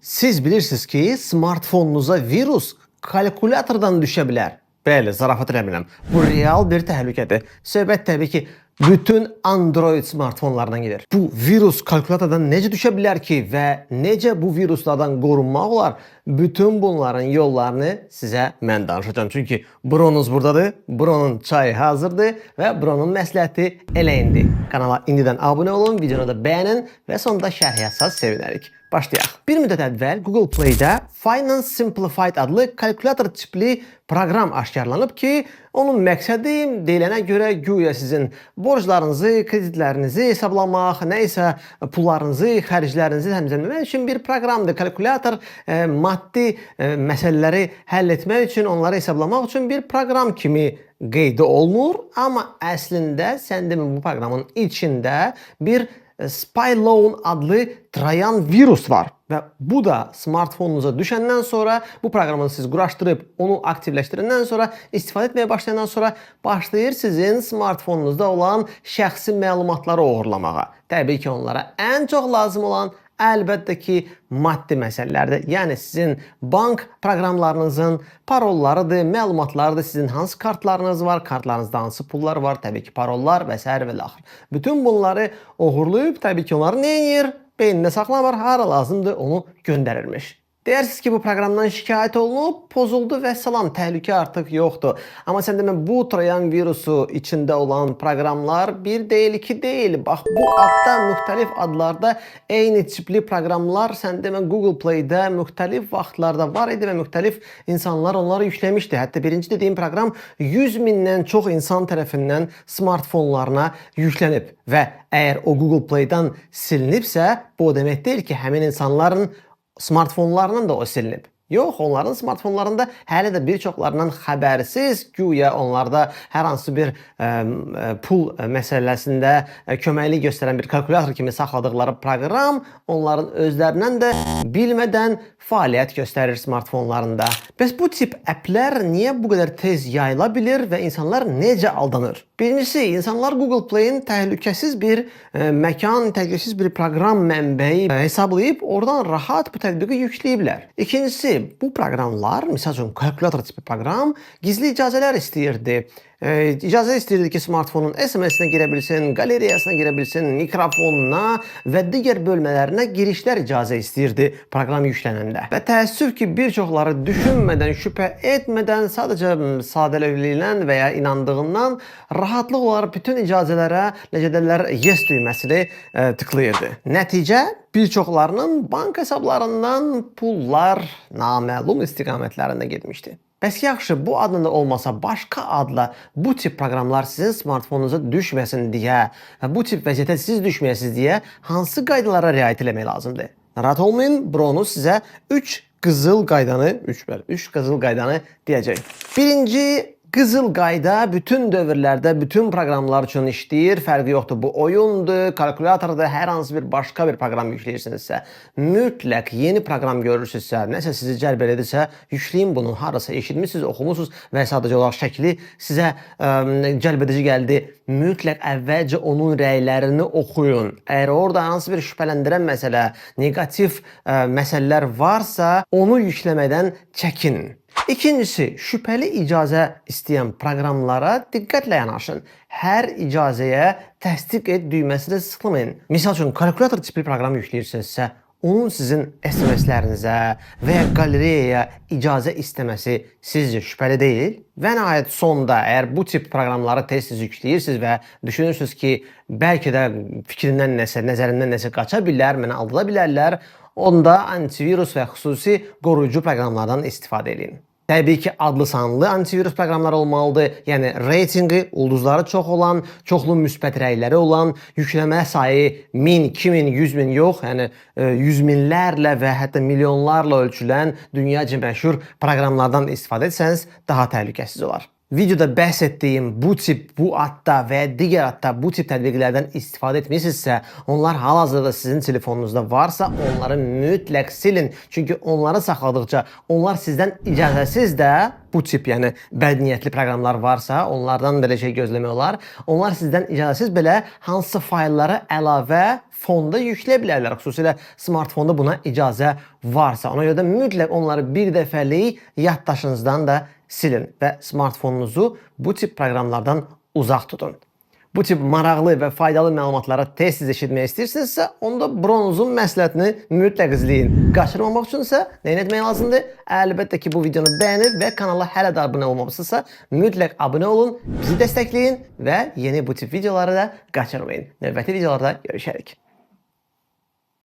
Siz bilirsiniz ki smartfonunuza virus kalkulatordan düşə bilər. Bəli, zarafat eləmirəm. Bu real bir təhlükədir. Söhbət təbii ki, bütün Android smartfonlardan gedir. Bu virus kalkulatordan necə düşə bilər ki və necə bu viruslardan qorunmaq olar? Bütün bunların yollarını sizə mən danışacağım. Çünki Bronuz buradadır, Bronun çayı hazırdır və Bronun məsləhəti elə indi. Kanala indidən abunə olun, videonu da bəyənin və sonunda şərh yazsanız sevinərik. Başlayaq. Bir müddət əvvəl Google Play-də Finance Simplified adlı kalkulator tipli proqram aşkarlanıb ki, onun məqsədi deyilənə görə güya sizin borclarınızı, kreditlərinizi hesablamaq, nə isə pullarınızı, xərclərinizi təmizləmək üçün bir proqramdır. Kalkulator maddi məsələləri həll etmək üçün, onları hesablamaq üçün bir proqram kimi qeydə olunur. Amma əslində sən demə bu proqramın içində bir Spyloan adlı Trojan virus var və bu da smartfonunuza düşəndən sonra bu proqramı siz quraşdırıb onu aktivləşdirəndən sonra istifadə etməyə başlayandan sonra başlayır sizin smartfonunuzda olan şəxsi məlumatları oğurlamağa. Təbii ki, onlara ən çox lazım olan əlbəttə ki, maddi məsələlərdir. Yəni sizin bank proqramlarınızın parollarıdır, məlumatlarıdır, sizin hansı kartlarınız var, kartlarınızda hansı pullar var, təbii ki, parollar və s. və laxır. Bütün bunları oğurlayıb, təbii ki, onları nə edir? Beynində saxlamır, hara lazımdır onu göndərirmiş. Deyirsiniz ki, bu proqramdan şikayət olunub, pozuldu və salam, təhlükə artıq yoxdur. Amma sən demə, bu Trojan virusu içində olan proqramlar bir deyil, iki deyil. Bax, bu adda müxtəlif adlarda eyni tipli proqramlar sən demə Google Play-də müxtəlif vaxtlarda var idi və müxtəlif insanlar onları yükləmişdi. Hətta birinci dediyim proqram 100 mindən çox insan tərəfindən smartfonlarına yüklənib və əgər o Google Play-dan silinibsə, bu o demək deyil ki, həmin insanların smartfonlarının da o silinib. Yox, onların smartfonlarında hələ də bir çoxlarından xəbərsiz, güya onlarda hər hansı bir pul məsələsində köməklik göstərən bir kalkulator kimi saxladıqları proqram onların özlərindən də bilmədən fəaliyyət göstərir smartfonlarında. Bəs bu tip applər niyə bu qədər tez yayıla bilir və insanlar necə aldanır? Birincisi, insanlar Google Play-in təhlükəsiz bir məkan, təhlükəsiz bir proqram mənbəyi hesablayıb oradan rahat bu tətbiqi yükləyiblər. İkincisi, bu proqramlar, misal üçün kalkulator tipi proqram gizli icazələr istəyirdi. İcazə istəyirdi ki, smartfonun SMS-inə girə bilsin, qalereyasına girə bilsin, mikrofonuna və digər bölmələrinə girişlər icazə istəyirdi proqram yüklənəndə. Və təəssüf ki, bir çoxları düşünmədən, şübhə etmədən, sadəcə sadəlövlüyündən və ya inandığından rahatlıq olaraq bütün icazələrə necə deyirlər, yes düyməsini tıklayırdı. Nəticə, bir çoxlarının bank hesablarından pullar naməlum istiqamətlərində getmişdi. Bəs yaxşı, bu adında olmasa başqa adla bu tip proqramlar sizin smartfonunuza düşməsin deyə və bu tip vəziyyətə siz düşməyəsiniz deyə hansı qaydalara riayət etmək lazımdır? Narahat olmayın, Bronuz sizə 3 qızıl qaydanı deyəcək. Birinci, qızıl qayda bütün dövrlərdə, bütün proqramlar üçün işləyir. Fərqi yoxdur. Bu oyundur, kalkulatordur, hər hansı bir başqa bir proqram yükləyirsinizsə, mütləq yeni proqram görürsünüzsə, nəsə sizi cəlb edirsə, yükləyin bunu. Harasa eşitmişsiniz, oxumusunuz və sadəcə olaraq şəkli sizə cəlb edici gəldi. Mütləq əvvəlcə onun rəylərini oxuyun. Əgər orada hansı bir şübhələndirən məsələ, negativ məsələlər varsa, onu yükləmədən çəkin. İkincisi, şübhəli icazə istəyən proqramlara diqqətlə yanaşın. Hər icazəyə təsdiq et düyməsini sıxlamayın. Misal üçün, kalkulator tipli proqram yükləyirsinizsə, onun sizin SMS-lərinizə və ya qalereyaya icazə istəməsi sizcə şübhəli deyil? Və nəhayət sonda, əgər bu tip proqramları tez-tez yükləyirsiniz və düşünürsünüz ki, bəlkə də fikrindən nəsə, nəzərindən nəsə qaça bilər, mənə aldada bilərlər, onda antivirus və xüsusi qoruyucu proqramlardan istifadə edin. Təbii ki, adlı-sanlı antivirus proqramlar olmalıdır. Yəni, reytingi, ulduzları çox olan, çoxlu müsbət rəyləri olan, yükləmə sayı 1000, 2000, 100 min yox, yəni 100 minlərlə və hətta milyonlarla ölçülən dünyaca məşhur proqramlardan istifadə etsəniz, daha təhlükəsiz olar. Videoda bəhs etdiyim bu tip, bu adda və digər adda bu tip tətbiqlərdən istifadə etmişsinizsə, onlar hal-hazırda sizin telefonunuzda varsa, onları mütləq silin. Çünki onları saxladıqca onlar sizdən icazəsiz də bu tip, yəni bədniyyətli proqramlar varsa, onlardan belə şey gözləmək olar. Onlar sizdən icazəsiz belə hansı faylları əlavə fonda yükləyə bilərlər. Xüsusilə smartfonda buna icazə varsa. Ona görə də mütləq onları bir dəfəlik yaddaşınızdan da silin və smartfonunuzu bu tip proqramlardan uzaq tutun. Bu tip maraqlı və faydalı məlumatları tez-tez eşitmək istəyirsinizsə, onda Bronzun məsləhətini mütləq izləyin. Qaçırmamaq üçünsə nə etmək lazımdır? Əlbəttə ki, bu videonu bəyənib və kanala hələ də abunə olmamışsınızsa, mütləq abunə olun, bizi dəstəkləyin və yeni bu tip videoları da qaçırmayın. Növbəti videolarda görüşərik.